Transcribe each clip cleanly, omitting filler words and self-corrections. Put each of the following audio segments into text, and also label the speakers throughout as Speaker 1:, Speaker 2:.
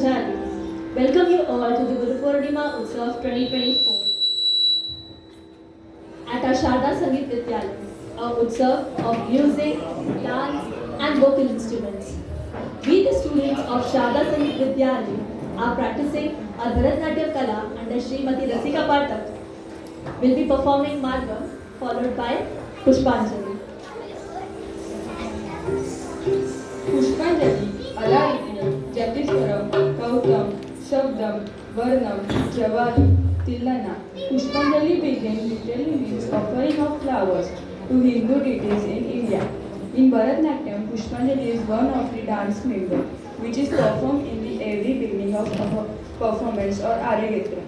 Speaker 1: Brahmachari. Welcome you all to the Guru Purnima Utsav 2024 at our Sharda Sangeet Vidyalaya, a Utsav of music, dance and vocal instruments. We, the students of Sharda Sangeet Vidyalaya, are practicing our Bharatnatyam Kala under Srimati Rasika Pathak. Will be performing Margam followed by Pushpanjali.
Speaker 2: पुष्पांजलि अलाइति जतिस्वरम कौतम शब्दम वर्णम जवारी tilana. Pushpanjali begins literally means offering of flowers to Hindu deities in India. In Bharatnatyam, Pushpanjali is one of the dance movement which is performed in the every beginning of a performance or Aryagetra.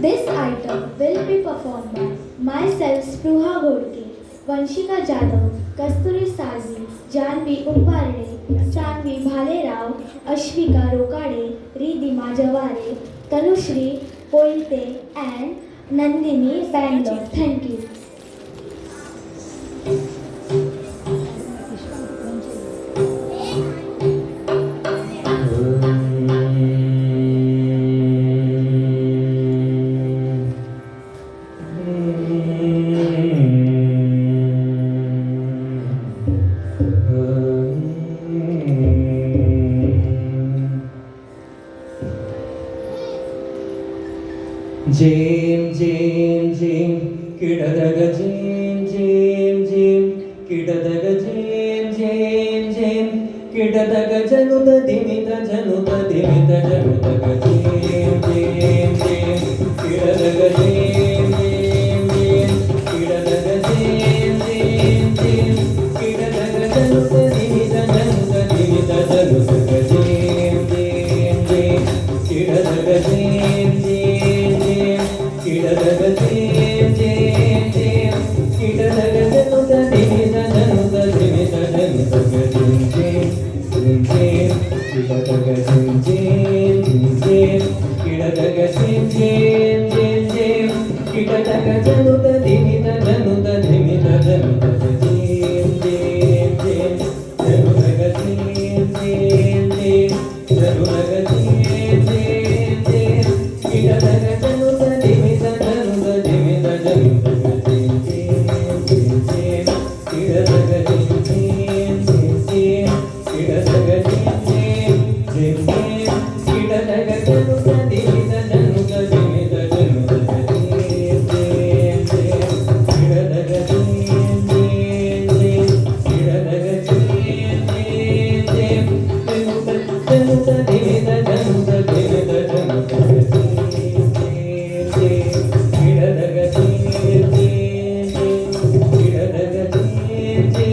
Speaker 3: This item will be performed by myself, Spruha Ghodke, Vanshika Jadhav, Kasturi Salvi, Janvi Upparne, Sanvi Bhalerao, Ashvika Rokade, Ridhima Javare, Tanushri Pointe and Nandini Bangalore. Thank you.
Speaker 4: Jim, Jim, Jim, Kidadaga Jim, Jim, Jim, Kidadaga Jim, Jim, Jim, Kidadaga Januta Dimita Januta Dimita Janutaga Jim, Jim, Jim, Kidadaga Jim, Jim, Jim, Kidadaga Jim, Jim, Jim, Kidadaga Januta Dimita Januta Dimita Janutaga Jim, Jim, Jim, Kidadaga Jim, Jim, Kidadaga Jim, Jim, Jim, Kidadaga Januta Dimita Januta Dimita Janutaga Jim, Jim, Jim, Kidadaga Jim, Jim, Jim, Kidadaga Jim, Jim, Jim, Kidadaga Januta Dimita Januta Dimita Janutaga Jim, Jim, Jim, Janutaga Jim, Jim, Jim, Janutaga Jim, Jim, Jim, Kidadaga Januta Dimita Januta Dimita Janutaga Jim, Jim, Jim, Kidadaga Jim, Jim, Jim, Kidadaga Jim, Jim, Jim, Kidadaga Januta Dimita Januta Dimita Janutaga Jim, Jim, Kidadaga Jim, Jim, Kidadaga Jim, Jim, Januta Dimita Januta Dimita Janutaga Jim, Kidadaga Jim, Kidadaga Jim,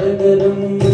Speaker 4: सागरम्